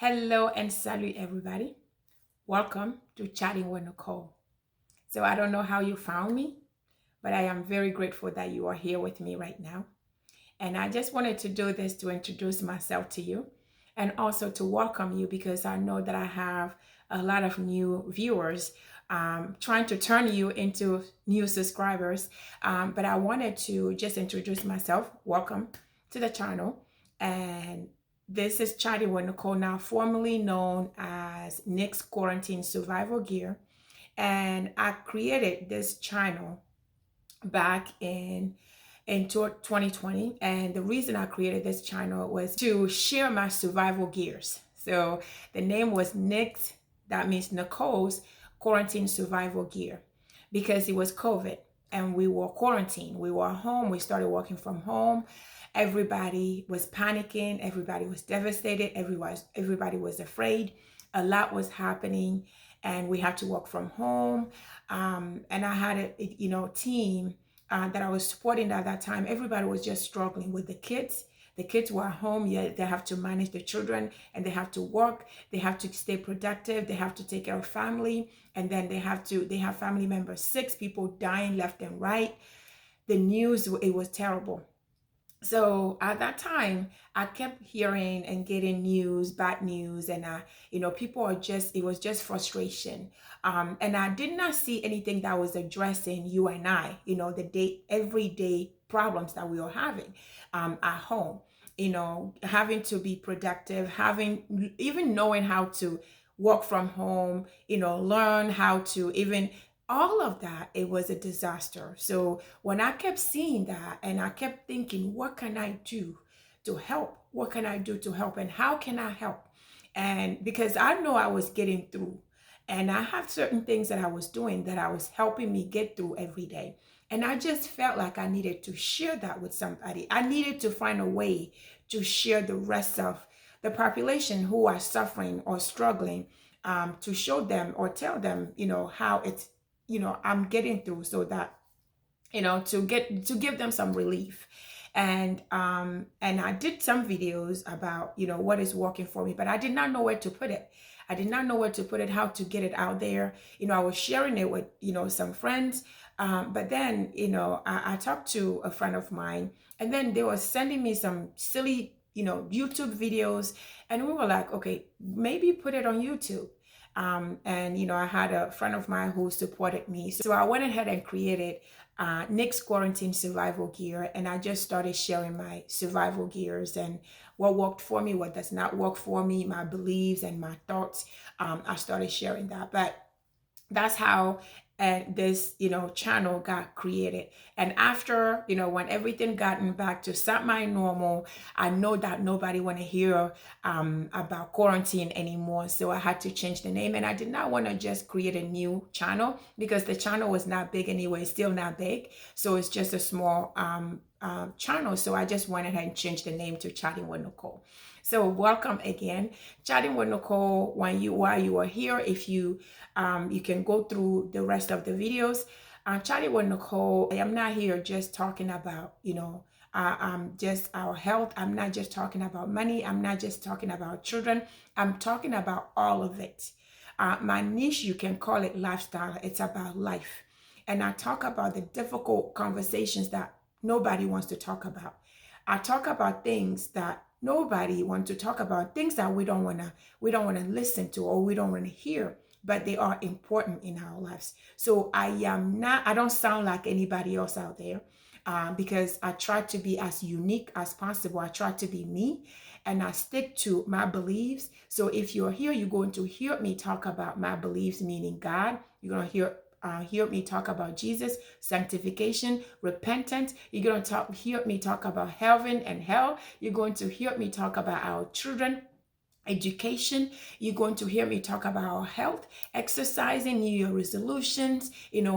Hello and salut, everybody. Welcome to Chatting with Nicole. So, I don't know how you found me, but I am very grateful that you are here with me right now. And I just wanted to do this to introduce myself to you and also to welcome you because I know that I have a lot of new viewers trying to turn you into new subscribers. But I wanted to just introduce myself. Welcome to the channel. And this is Chatting with Nicole, now formerly known as Nick's Quarantine Survival Gear. And I created this channel back in 2020, and the reason I created this channel was to share my survival gears. So the name was Nick's, that means Nicole's Quarantine Survival Gear, because it was COVID and we were quarantined. We were home. We started working from home. Everybody was panicking. Everybody was devastated. Everybody was afraid. A lot was happening, and we had to work from home. And I had a team that I was supporting at that time. Everybody was just struggling with the kids. The kids were at home, yet they have to manage the children and they have to work. They have to stay productive. They have to take care of family. And then they have family members, 6 people dying left and right. The news, it was terrible. So at that time, I kept hearing and getting news, bad news, and people are just, it was just frustration. And I did not see anything that was addressing you and I, the everyday problems that we are having at home. Having to be productive, having even knowing how to work from home, learn how to even all of that, it was a disaster. So when I kept seeing that and I kept thinking, what can I do to help? What can I do to help? And how can I help? And because I know I was getting through, and I have certain things that I was doing that I was helping me get through every day. And I just felt like I needed to share that with somebody. I needed to find a way to share the rest of the population who are suffering or struggling, to show them or tell them, how it's, I'm getting through, so that, to give them some relief. And I did some videos about, what is working for me, but I did not know where to put it. I did not know where to put it, how to get it out there. I was sharing it with, some friends. But then, I talked to a friend of mine, and then they were sending me some silly, YouTube videos. And we were like, okay, maybe put it on YouTube. And I had a friend of mine who supported me. So I went ahead and created Nick's Quarantine Survival Gear. And I just started sharing my survival gears and what worked for me, what does not work for me, my beliefs and my thoughts. I started sharing that. But that's how this channel got created. And after when everything gotten back to semi-normal, I know that nobody want to hear about quarantine anymore, so I had to change the name. And I did not want to just create a new channel because the channel was not big anyway, still not big, so it's just a small channel. So I just went ahead and changed the name to Chatting with Nicole. So welcome again, Chatting with Nicole. While you are here, if you can go through the rest of the videos. Chatting with Nicole, I am not here just talking about just our health. I'm not just talking about money. I'm not just talking about children. I'm talking about all of it. My niche, you can call it lifestyle. It's about life. And I talk about the difficult conversations that nobody wants to talk about. I talk about things that nobody wants to talk about, things that we don't want to listen to, or we don't want to hear, but they are important in our lives. So I don't sound like anybody else out there, because I try to be as unique as possible. I try to be me, and I stick to my beliefs. So if you're here, you're going to hear me talk about my beliefs, meaning God. You're going to hear me talk about Jesus, sanctification, repentance. You're going to hear me talk about heaven and hell. You're going to hear me talk about our children, education. You're going to hear me talk about our health, exercising, New Year resolutions,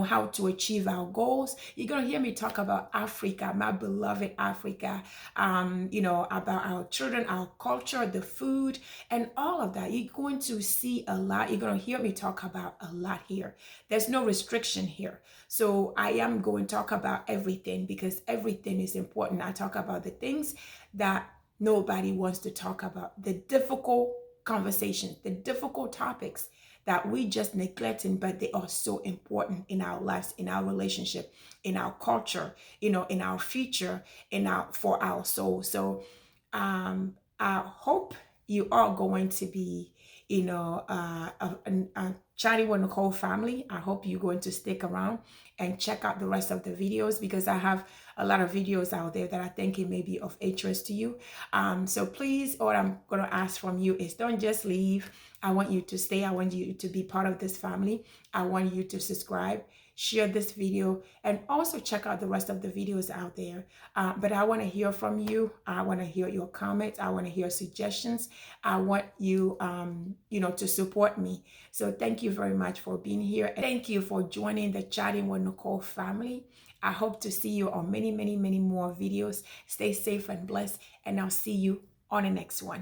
how to achieve our goals. You're going to hear me talk about Africa, my beloved Africa, about our children, our culture, the food, and all of that. You're going to see a lot. You're going to hear me talk about a lot here. There's no restriction here. So I am going to talk about everything because everything is important. I talk about the things that nobody wants to talk about, the difficult conversations, the difficult topics that we just neglecting, but they are so important in our lives, in our relationship, in our culture, in our future, for our soul. So I hope you are going to be, a Chatting with Nicole family. I hope you're going to stick around and check out the rest of the videos, because I have a lot of videos out there that I think it may be of interest to you. So please, what I'm going to ask from you is, don't just leave. I want you to stay. I want you to be part of this family. I want you to subscribe, share this video, and also check out the rest of the videos out there. But I want to hear from you. I want to hear your comments. I want to hear suggestions. I want you, to support me. So thank you very much for being here. And thank you for joining the Chatting with Nicole family. I hope to see you on many, many, many more videos. Stay safe and blessed, and I'll see you on the next one.